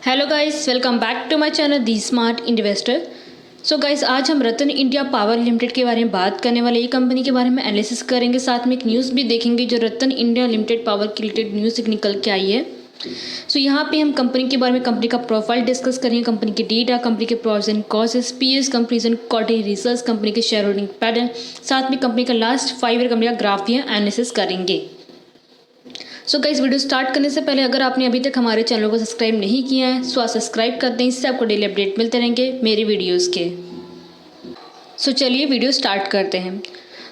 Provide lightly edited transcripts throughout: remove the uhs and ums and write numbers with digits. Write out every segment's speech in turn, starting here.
Hello guys, welcome back to my channel the smart investor. So guys, आज हम रतन India power limited के बारे में बात करने वाले। ये कंपनी के बारे में एनालिसिस करेंगे, साथ में एक न्यूज़ भी देखेंगे जो रतन इंडिया लिमिटेड पावर के रिलेटेड न्यूज़ निकल के आई है। सो यहाँ पे हम कंपनी के बारे में, कंपनी का प्रोफाइल डिस्कस करेंगे, कंपनी के डेटा, कंपनी के profits and cost, PS comparison, quarterly results, company के शेयर होल्डिंग पैटर्न, साथ में कंपनी का लास्ट 5 ईयर कंपनी का ग्राफ भी एनालिसिस करेंगे। सो गाइस, वीडियो स्टार्ट करने से पहले अगर आपने अभी तक हमारे चैनल को सब्सक्राइब नहीं किया है सो सब्सक्राइब कर दें, इससे आपको डेली अपडेट मिलते रहेंगे मेरी वीडियोस के। सो चलिए वीडियो स्टार्ट करते हैं।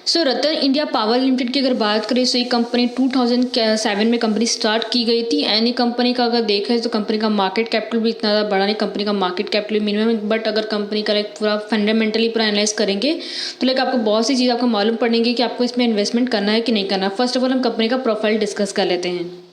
सो रतन इंडिया पावर लिमिटेड की अगर बात करें तो ये कंपनी 2007 में कंपनी स्टार्ट की गई थी। एंड ये कंपनी का अगर देखें तो कंपनी का मार्केट कैपिटल भी इतना ज़्यादा बड़ा नहीं, कंपनी का मार्केट कैपिटल मिनिमम है। बट अगर कंपनी का लाइक पूरा फंडामेंटली पूरा एनालाइज करेंगे तो लाइक आपको बहुत सी चीज़ आपको मालूम पड़ेंगी कि आपको इसमें इन्वेस्टमेंट करना है कि नहीं करना। फर्स्ट ऑफ ऑल हम कंपनी का प्रोफाइल डिस्कस कर लेते हैं।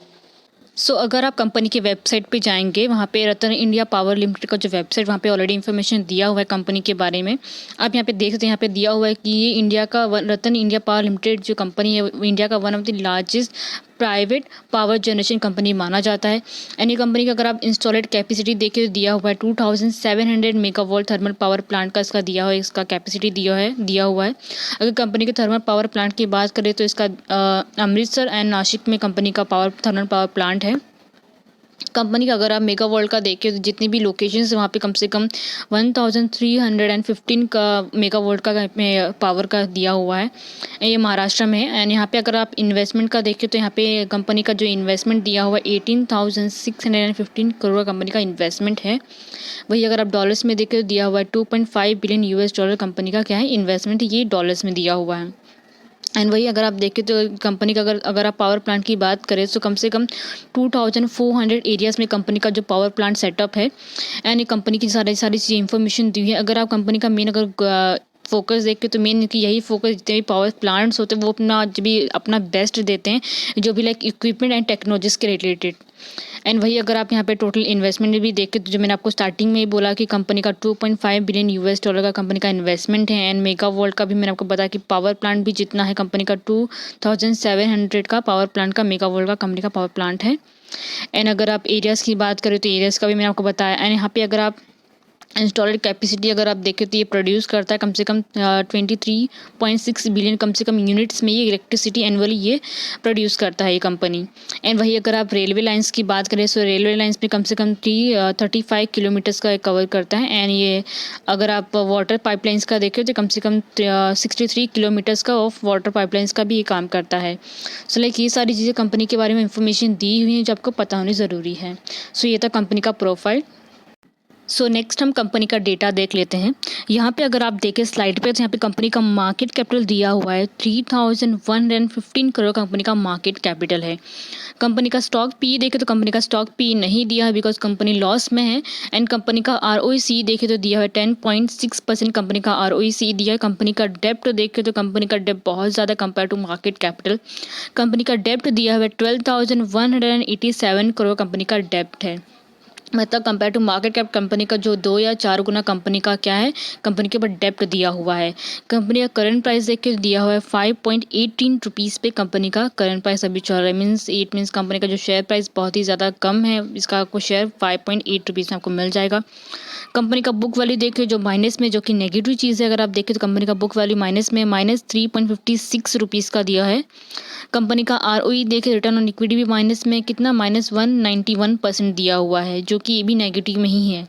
सो अगर आप कंपनी की वेबसाइट पे जाएंगे, वहाँ पे रतन इंडिया पावर लिमिटेड का जो वेबसाइट, वहाँ पे ऑलरेडी इन्फॉर्मेशन दिया हुआ है कंपनी के बारे में। आप यहाँ पे देख सकते हैं, यहाँ पे दिया हुआ है कि ये इंडिया का रतन इंडिया पावर लिमिटेड जो कंपनी है वो इंडिया का one of the largest private power generation company माना जाता है। एंड ये कंपनी का अगर आप इंस्टॉलेड कैपेसिटी देखें तो दिया हुआ है 2700 मेगावाट थर्मल पावर प्लांट का इसका दिया हुआ है, इसका कैपेसिटी दिया हुआ है। अगर कंपनी के थर्मल पावर प्लांट की बात करें तो इसका अमृतसर एंड नासिक में कंपनी का थर्मल पावर प्लांट है। कंपनी का अगर आप मेगावाट का देखें तो जितनी भी लोकेशंस वहाँ पे कम से कम 1315 का मेगावाट का पावर का दिया हुआ है। ये महाराष्ट्र में है। एंड यहाँ पे अगर आप इन्वेस्टमेंट का देखें तो यहाँ पे कंपनी का जो इन्वेस्टमेंट दिया हुआ है 18,615 करोड़ का कंपनी का इन्वेस्टमेंट है। वही अगर आप डॉलर्स में देखें तो दिया हुआ है 2.5 बिलियन यूएस डॉलर कंपनी का क्या है इन्वेस्टमेंट, ये डॉलर्स में दिया हुआ है। एंड वही अगर आप देखें तो कंपनी का अगर आप पावर प्लांट की बात करें तो कम से कम 2400 एरियाज़ में कंपनी का जो पावर प्लांट सेटअप है। एंड ये कंपनी की सारी चीज़ें इंफॉर्मेशन दी है। अगर आप कंपनी का मेन अगर फोकस देखें तो मेन कि यही फोकस, जितने भी पावर प्लांट्स होते हैं वो अपना बेस्ट देते हैं, जो भी लाइक इक्विपमेंट एंड टेक्नोलॉजीज़ के रिलेटेड। एंड वही अगर आप यहाँ पे टोटल इन्वेस्टमेंट भी देखें तो जो मैंने आपको स्टार्टिंग में ही बोला कि कंपनी का 2.5 बिलियन यूएस डॉलर का कंपनी का इन्वेस्टमेंट है। एंड मेगावाट का भी मैंने आपको बताया कि पावर प्लांट भी जितना है कंपनी का 2700 का पावर प्लांट का मेगावाट का कंपनी का पावर प्लांट है। एंड अगर आप एरियाज़ की बात करें तो एरियाज़ का भी मैंने आपको बताया। एंड यहाँ पे अगर आप इंस्टॉल्ड कैपेसिटी अगर आप देखें तो ये प्रोड्यूस करता है कम से कम 23.6 बिलियन कम से कम यूनिट्स में ये इलेक्ट्रिसिटी एनुअली ये प्रोड्यूस करता है ये कंपनी। एंड वही अगर आप रेलवे लाइंस की बात करें तो रेलवे लाइंस में कम से कम 35 किलोमीटर्स का कवर करता है। एंड ये अगर आप वाटर पाइपलाइंस का देखें तो कम से कम 63 किलोमीटर्स का ऑफ वाटर पाइपलाइंस का भी ये काम करता है। सो लाइक ये सारी चीज़ें कंपनी के बारे में इंफॉर्मेशन दी हुई हैं जो आपको पता होनी ज़रूरी है। सो ये था कंपनी का प्रोफाइल। सो नेक्स्ट हम कंपनी का डेटा देख लेते हैं। यहाँ पे अगर आप देखें स्लाइड पे तो यहाँ पे कंपनी का मार्केट कैपिटल दिया हुआ है 3115 करोड़ कंपनी का मार्केट कैपिटल है। कंपनी का स्टॉक पी देखें तो कंपनी का स्टॉक पी नहीं दिया है बिकॉज कंपनी लॉस में है। एंड कंपनी का आरओईसी देखें तो दिया है 10.6% कंपनी का आरओईसी दिया है। कंपनी का डेप्ट देखें तो कंपनी का डेप्ट बहुत ज़्यादा compare to market capital. Company का डेप्ट दिया हुआ है 12,187 करोड़ कंपनी का डेप्ट है। मतलब compare to market cap company का जो 2 या 4 गुना कंपनी का क्या है, कंपनी के ऊपर डेप्ट दिया हुआ है। कंपनी का करंट प्राइस देख के दिया हुआ है 5.18 रुपीज़ पे कंपनी का करंट प्राइस अभी चल रहा है। इट मीन्स कंपनी का जो शेयर प्राइस बहुत ही ज़्यादा कम है, इसका आपको शेयर 5.8 रुपीज़ में आपको मिल जाएगा। कंपनी का बुक वैल्यू देखिए जो माइनस में, जो कि नेगेटिव चीज़ है। अगर आप देखें तो कंपनी का बुक वैल्यू माइनस में -3.56 रुपीज़ का दिया है। कंपनी का आरओई देखें, रिटर्न ऑन इक्विटी भी माइनस में कितना -191% दिया हुआ है, जो कि ये भी नेगेटिव में ही है।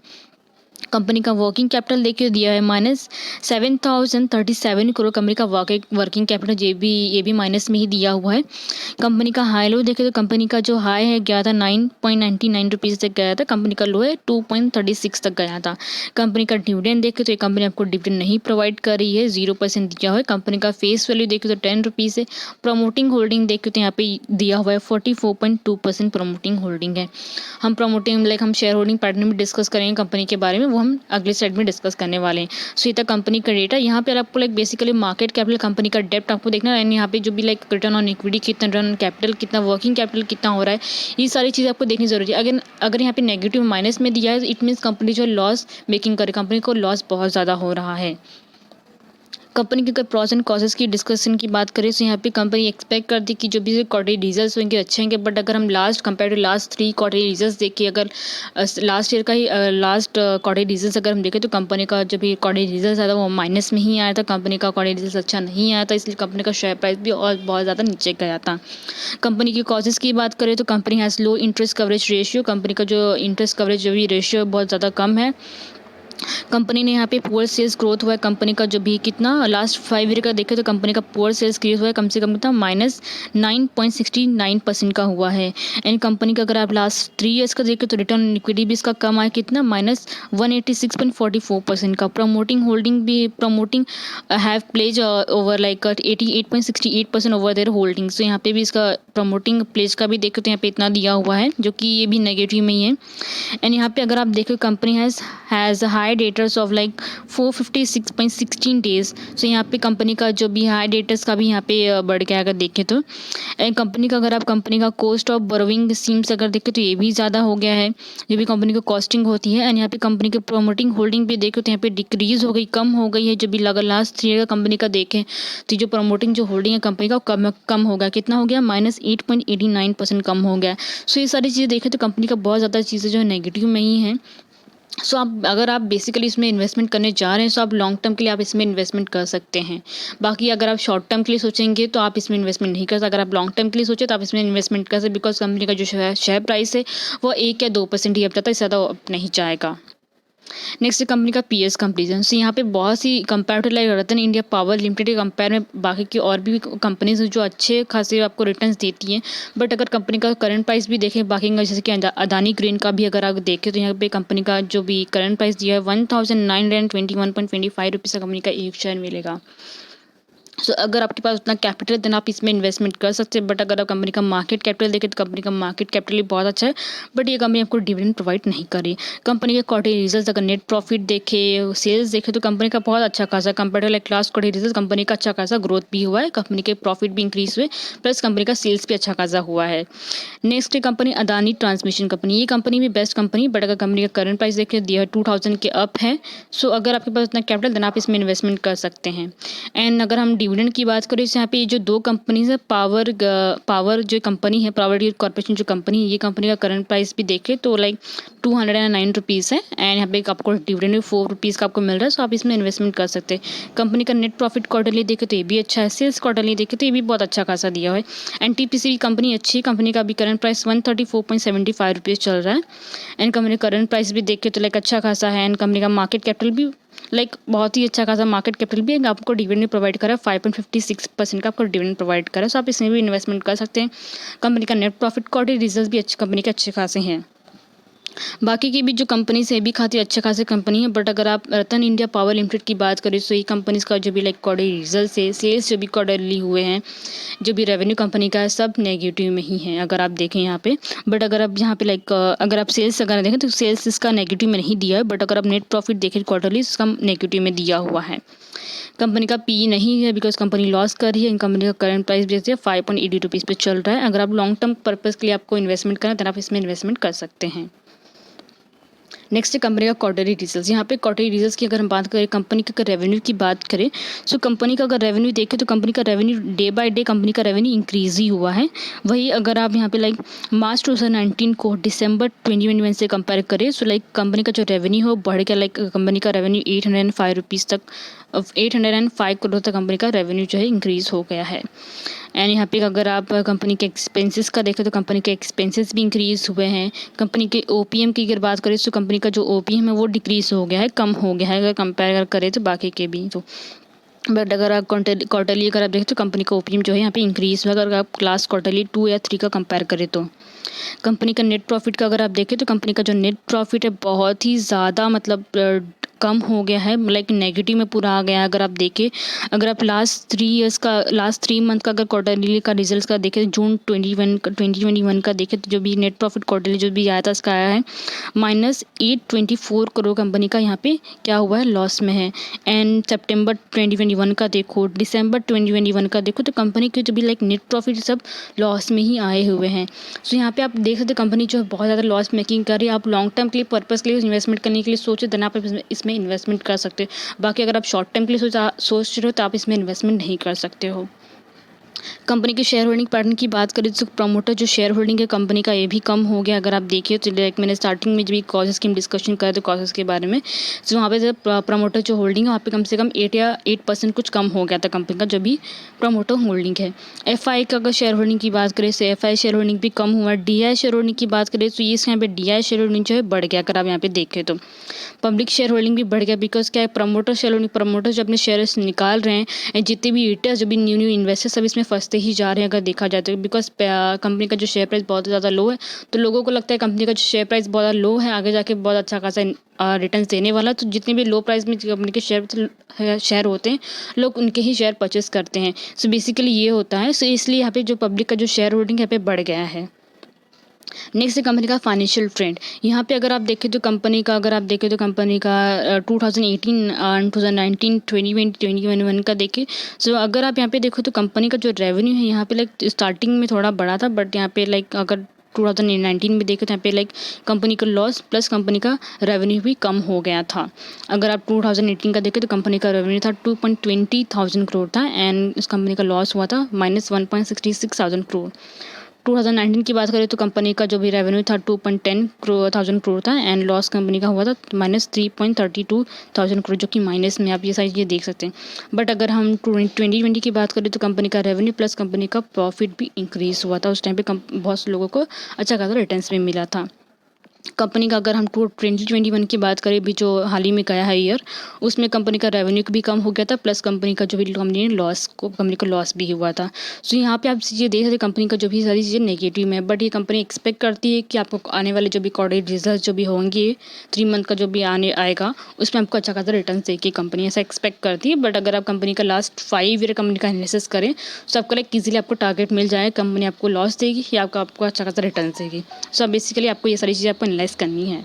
कंपनी का वर्किंग कैपिटल देखिए दिया है -7,037 करोड़ कंपनी का वर्किंग कैपिटल, ये भी माइनस में ही दिया हुआ है। कंपनी का हाई लो देखे तो कंपनी का जो हाई है गया था 9.99 रुपीज़ तक गया था, कंपनी का लो है 2.36 तक गया था। कंपनी का डिविडेंड देखे तो ये कंपनी आपको डिविडेंड नहीं प्रोवाइड कर रही है, 0% दिया हुआ है। कंपनी का फेस वैल्यू देखे तो 10 रुपीज़ है। प्रमोटिंग होल्डिंग देखे तो यहाँ पे दिया हुआ है 44.2% प्रमोटिंग होल्डिंग है। हम शेयर होल्डिंग पैटर्न में डिस्कस करेंगे कंपनी के बारे में, वो हम अगले स्लाइड में डिस्कस करने वाले हैं। सो ये था कंपनी का डेटा। यहाँ पे आपको like basically market capital, company का डेप्ट आपको देखना है। यहाँ पे जो भी लाइक रिटर्न ऑन इक्विटी कितना, रिटर्न ऑन कैपिटल कितना, वर्किंग कैपिटल कितना हो रहा है, ये सारी चीज़ें आपको देखनी जरूरी है। अगर यहाँ पे नेगेटिव माइनस में दिया है, इट मीन्स कंपनी जो लॉस मेकिंग करे, कंपनी को लॉस बहुत ज़्यादा हो रहा है। कंपनी के अगर प्रॉस एंड कॉसेस की डिस्कशन की बात करें तो यहाँ पे कंपनी एक्सपेक्ट करती है कि जो भी क्वार्टरली रिजल्ट्स होंगे अच्छे होंगे, बट अगर हम last compare to last 3 quarterly results देखें, अगर लास्ट ईयर का ही लास्ट क्वार्टरली रिजल्ट्स अगर हम देखें तो कंपनी का जो भी क्वार्टरली रिजल्ट्स आया था वो माइनस में ही आया था। कंपनी का क्वार्टरली रिजल्ट अच्छा नहीं आया था, इसलिए कंपनी का शेयर प्राइस भी और बहुत ज़्यादा नीचे गया था। कंपनी की कॉजेज़ की बात करें तो company has low interest coverage ratio, company का जो इंटरेस्ट कवरेज जो भी रेशियो बहुत ज़्यादा कम है। कंपनी ने यहाँ पे पुअर सेल्स ग्रोथ हुआ है, कंपनी का जो भी कितना लास्ट 5 ईयर का देखें तो कंपनी का पुअर सेल्स ग्रोथ हुआ है कम से कम कितना -9.69% का हुआ है। एंड कंपनी का अगर आप लास्ट 3 ईयर्स का देखें तो रिटर्न ऑन इक्विटी भी इसका कम आया, कितना -186.44% का। Promoting have pledge over like 88.68% over their holding. तो यहाँ पे भी इसका प्रमोटिंग प्लेज का भी देखें तो यहाँ पे इतना दिया हुआ है, जो कि ये भी नेगेटिव में ही है। एंड यहाँ पे अगर आप देखें company has high debtors of like 456.16 days. So यहाँ पे कंपनी का जो भी हाई डेटर्स का भी यहाँ पे बढ़ गया अगर देखें तो। एंड कंपनी का अगर आप कंपनी का कॉस्ट ऑफ बोरोइंग सीम्स अगर देखें तो ये भी ज़्यादा हो गया है, जो भी कंपनी की कॉस्टिंग होती है। एंड यहाँ पे कंपनी के प्रमोटिंग होल्डिंग भी देखें तो यहाँ पे डिक्रीज हो गई, कम हो गई है। जो भी अगर लास्ट 3 ईयर का कंपनी का देखें तो जो प्रमोटिंग जो होल्डिंग है कंपनी का कम हो गया, कितना हो गया -8.89% कम हो गया। सो ये सारी चीज़ें देखें तो कंपनी का बहुत ज़्यादा चीज़ें जो है नेगेटिव में ही है। सो अगर आप बेसिकली इसमें इन्वेस्टमेंट करने जा रहे हैं तो आप लॉन्ग टर्म के लिए आप इसमें इन्वेस्टमेंट कर सकते हैं। बाकी अगर आप शॉर्ट टर्म के लिए सोचेंगे तो आप इसमें इन्वेस्टमेंट नहीं कर सकते। अगर आप लॉन्ग टर्म के लिए सोचें तो आप इसमें इन्वेस्टमेंट कर सकते, बिकॉज कंपनी का जो शेयर प्राइस है वो 1 या 2% ही अब जाता है, इससे ज़्यादा अप नहीं जाएगा। नेक्स्ट है कंपनी का पीएस कंपेरिजन। सो यहाँ पे बहुत सी compare to like Ratan India power limited के कंपेयर में बाकी की और भी कंपनीज जो अच्छे खासे आपको रिटर्न्स देती हैं, बट अगर कंपनी का करंट प्राइस भी देखें बाकी का, जैसे कि अदानी ग्रीन का भी अगर आप देखें तो यहाँ पे कंपनी का जो भी करंट प्राइस दिया है 1921.25 रुपीज़ का कंपनी का एक शेयर मिलेगा। सो अगर आपके पास उतना कैपिटल है देन आप इसमें इन्वेस्टमेंट कर सकते हैं, बट अगर आप कंपनी का मार्केट कैपिटल देखें तो कंपनी का मार्केट कैपिटल भी बहुत अच्छा है, बट ये कंपनी आपको डिविडेंड प्रोवाइड नहीं कर रही। कंपनी के क्वार्टरली रिजल्ट्स अगर नेट प्रॉफिट देखें, सेल्स देखें तो कंपनी का बहुत अच्छा खासा compare to like last quarterly result company का अच्छा खासा ग्रोथ भी हुआ है, कंपनी के प्रॉफिट भी इंक्रीज हुए, प्लस कंपनी का सेल्स भी अच्छा खासा हुआ है। नेक्स्ट है कंपनी अदानी ट्रांसमिशन कंपनी। ये कंपनी भी बेस्ट कंपनी, बट अगर कंपनी का करंट प्राइस देखें दिया है 2000 के अप है। सो अगर आपके पास उतना कैपिटल देन आप इसमें इन्वेस्टमेंट कर सकते हैं। एंड अगर हम डिविडेंड की बात करें यहाँ पे ये जो 2 कंपनीज है, पावर जो कंपनी है, पावर ग्रिड कॉर्पोरेशन जो कंपनी है, ये कंपनी का करंट प्राइस भी देखें तो लाइक 209 रुपीज़ है। एंड यहाँ पे आपको डिविडेंड 4 रुपीज़ का आपको मिल रहा है, सो आप इसमें इन्वेस्टमेंट कर सकते हैं। कंपनी का नेट प्रॉफिट क्वार्टरली देखें तो ये भी अच्छा है, सेल्स क्वार्टरली देखें तो ये भी बहुत अच्छा खासा दिया है। एनटीपीसी कंपनी अच्छी है, कंपनी का भी करंट प्राइस 134.75 रुपीज़ चल रहा है। एंड कंपनी का करंट प्राइस भी देखें तो लाइक अच्छा खासा है। एंड कंपनी का मार्केट कैपिटल भी लाइक बहुत ही अच्छा खासा मार्केट कैपिटल भी है, आपको डिविडेंड प्रोवाइड करा 5.56% का आपको डिविडेंड प्रोवाइड करा, सो आप इसमें भी इन्वेस्टमेंट कर सकते हैं। कंपनी का नेट प्रॉफिट क्वार्टरली रिजल्ट भी अच्छी कंपनी के अच्छे खासे हैं। बाकी की भी जो कंपनी से भी खाती अच्छे खासे कंपनी है, बट अगर आप रतन इंडिया पावर लिमिटेड की बात करें तो ये कंपनीज का जो भी लाइक क्वार्टरली रिजल्ट है, सेल्स जो भी क्वार्टरली हुए हैं, जो भी रेवेन्यू कंपनी का है, सब नेगेटिव में ही है अगर आप देखें यहाँ पे। बट अगर आप यहाँ पे लाइक अगर आप सेल्स अगर देखें तो सेल्स इसका नेगेटिव में नहीं दिया है, बट अगर आप नेट प्रॉफिट देखें क्वार्टरली इसका नेगेटिव में दिया हुआ है। कंपनी का पी नहीं है बिकॉज कंपनी लॉस कर रही है। कंपनी का करंट प्राइस भी 5.80 रुपीज़ पे चल रहा है। अगर आप लॉन्ग टर्म पर्पज़ के लिए आपको इन्वेस्टमेंट करें तो आप इसमें इन्वेस्टमेंट कर सकते हैं। नेक्स्ट है कंपनी का क्वार्टरली रिजल्ट्स। यहाँ पे क्वार्टरली रिजल्ट्स की अगर हम बात करें, कंपनी के अगर रेवेन्यू की बात करें, सो कंपनी का अगर रेवेन्यू देखें तो कंपनी का revenue day by day company का रेवेन्यू इंक्रीज ही हुआ है। वही अगर आप यहाँ पे लाइक मार्च 2019 को दिसंबर 2021 से कंपेयर करें, सो लाइक कंपनी का जो रेवेन्यू हो बढ़ गया, लाइक कंपनी का रेवेन्यू 805 रुपीज़ तक 805 करोड़ तक कंपनी का रेवेन्यू जो है इंक्रीज हो गया है। एंड यहाँ पे अगर आप कंपनी के एक्सपेंसेस का देखें तो कंपनी के एक्सपेंसेस भी इंक्रीज हुए हैं। कंपनी के ओपीएम की अगर बात करें तो कंपनी का जो ओपीएम है वो डिक्रीज हो गया है, कम हो गया है अगर कंपेयर करें तो बाकी के भी तो। बट अगर आप क्वार्टरली अगर आप देखें तो कंपनी का ओपीएम जो है यहाँ पे इंक्रीज हुआ, अगर आप लास्ट क्वार्टरली 2 या 3 का कंपेयर करें तो। कंपनी का नेट प्रॉफिट का अगर आप देखें तो कंपनी का जो नेट प्रॉफिट है बहुत ही ज़्यादा मतलब कम हो गया है, लाइक नेगेटिव में पूरा आ गया है। अगर आप देखें, अगर आप लास्ट 3 मंथ का अगर क्वार्टरली का रिजल्ट्स का देखें, जून 2021 का देखें तो जो भी नेट प्रॉफिट क्वार्टरली जो भी आया था इसका आया है -824 करोड़ कंपनी का यहाँ पे क्या हुआ है, लॉस में है। एंड सितंबर 2021 का देखो, दिसंबर 2021 का देखो तो कंपनी के जो भी लाइक नेट प्रॉफिट सब लॉस में ही आए हुए हैं। सो यहाँ पे आप देख सकते कंपनी जो है बहुत ज़्यादा लॉस मेकिंग कर रही है। आप लॉन्ग टर्म के लिए पर्पज़ के लिए इन्वेस्टमेंट करने के लिए सोचे देन आप इसमें इन्वेस्टमेंट कर सकते हो। बाकी अगर आप शॉर्ट टर्म के लिए सोच रहे हो तो आप इसमें इन्वेस्टमेंट नहीं कर सकते हो। कंपनी की शेयर होल्डिंग पैटर्न की बात करें तो प्रमोटर जो शेयर होल्डिंग है कंपनी का ये भी कम हो गया। अगर आप देखिए तो लाइक मैंने स्टार्टिंग में जब कॉजेज़ की हम डिस्कशन कर रहे थे कॉजेज़ के बारे में, तो वहाँ पे जब प्रमोटर जो होल्डिंग है वहाँ पे कम से कम 8% कुछ कम हो गया था कंपनी का जो भी प्रमोटर होल्डिंग है। एफआई का अगर शेयर होल्डिंग की बात करें तो एफआई शेयर होल्डिंग भी कम हुआ। डीआई शेयर होल्डिंग की बात करें तो ये यहाँ पे डीआई शेयर होल्डिंग जो है बढ़ गया। अगर आप यहाँ पे देखें तो पब्लिक शेयर होल्डिंग भी बढ़ गया, बिकॉज क्या है प्रमोटर शेयर होल्डिंग, प्रमोटर जो अपने शेयर्स निकाल रहे हैं एंड जितने भी ईटर्स जो भी न्यू इन्वेस्टर्स सब इसमें फंसते ही जा रहे हैं अगर देखा जाए तो। बिकॉज कंपनी का जो शेयर प्राइस बहुत ज़्यादा लो है तो लोगों को लगता है कंपनी का जो शेयर प्राइस बहुत ज़्यादा लो है आगे जाके बहुत अच्छा खासा रिटर्न देने वाला, तो जितने भी लो प्राइस में कंपनी के शेयर होते हैं लोग उनके ही शेयर परचेस करते हैं। सो बेसिकली ये होता है। सो इसलिए यहाँ पे जो पब्लिक का जो शेयर होल्डिंग यहाँ पे बढ़ गया है। नेक्स्ट है कंपनी का फाइनेंशियल ट्रेंड। यहाँ पे अगर आप देखें तो कंपनी का 2018 एंड 2019 2020 2021 का देखें। सो अगर आप यहाँ पे देखो तो कंपनी का जो रेवेन्यू है यहाँ पे लाइक स्टार्टिंग में थोड़ा बढ़ा था, बट यहाँ पे लाइक अगर 2019 में देखें तो यहाँ पे लाइक कंपनी का लॉस प्लस कंपनी का रेवेन्यू भी कम हो गया था। अगर आप 2018 का देखें तो कंपनी का रेवेन्यू था 2.20 करोड़ था एंड इस कंपनी का लॉस हुआ था -1.66 करोड़। 2019 की बात करें तो कंपनी का जो भी रेवेन्यू था 2.10 करोड़ था एंड लॉस कंपनी का हुआ था -3.32 करोड़, जो कि माइनस में आप ये सारी चीज़ें देख सकते हैं। बट अगर हम 2020 की बात करें तो कंपनी का रेवेन्यू प्लस कंपनी का प्रॉफिट भी इंक्रीज हुआ था। उस टाइम पे बहुत से लोगों को अच्छा खासा रिटर्न्स भी मिला था। कंपनी का अगर हम 2021 की बात करें भी जो हाल ही में गया है ईयर, उसमें कंपनी का रेवेन्यू भी कम हो गया था प्लस कंपनी का जो भी कंपनी ने कंपनी का लॉस भी हुआ था। सो यहाँ पे आप चीज़ें देख सकते कंपनी का जो भी सारी चीज़ें नेगेटिव है, बट ये कंपनी एक्सपेक्ट करती है कि आपको आने वाले जो भी क्वार्टर रिजल्ट जो भी होंगे 3 मंथ का जो भी आएगा उसमें आपको अच्छा खासा रिटर्न देगी कंपनी, ऐसा एक्सपेक्ट करती है। बट अगर आप कंपनी का लास्ट 5 ईयर कंपनी का एनालिसिस करें तो आपको लाइक ईजिली आपको टारगेट मिल जाए कंपनी आपको लॉस देगी या आपको अच्छा खासा रिटर्न देगी। सो बेसिकली आपको ये सारी चीज़ें आपको एनालाइज करनी है।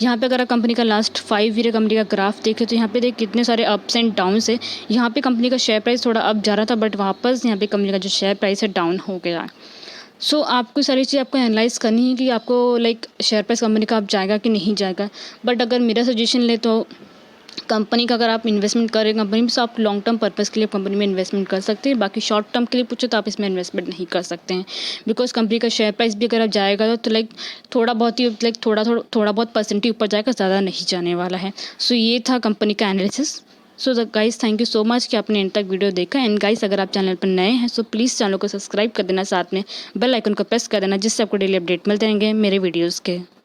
यहाँ पे अगर आप कंपनी का लास्ट 5 ईयर कंपनी का ग्राफ देखें तो यहाँ पे देख कितने सारे अप्स एंड डाउन्स है। यहाँ पे कंपनी का शेयर प्राइस थोड़ा अप जा रहा था बट वापस यहाँ पे कंपनी का जो शेयर प्राइस है डाउन हो गया। सो आपको सारी चीज़ आपको एनालाइज करनी है कि आपको लाइक शेयर प्राइस कंपनी का अब जाएगा कि नहीं जाएगा। बट अगर मेरा सजेशन ले तो कंपनी का अगर आप इन्वेस्टमेंट करें कंपनी में तो आप लॉन्ग टर्म पर्पज़ के लिए कंपनी में इन्वेस्टमेंट कर सकते हैं। बाकी शॉर्ट टर्म के लिए पूछे तो आप इसमें इन्वेस्टमेंट नहीं कर सकते हैं, बिकॉज कंपनी का शेयर प्राइस भी अगर आप जाएगा तो लाइक थोड़ा बहुत ही लाइक थोड़ा बहुत परसेंटेज ऊपर जाएगा, ज़्यादा नहीं जाने वाला है। सो ये था कंपनी का analysis. So guys thank you so much कि आपने एंड तक वीडियो देखा। एंड गाइस अगर आप चैनल पर नए हैं सो प्लीज़ चैनल को सब्सक्राइब कर देना, साथ में बेल आइकन को प्रेस कर देना, जिससे आपको डेली अपडेट मिलते रहेंगे मेरे वीडियोज़ के।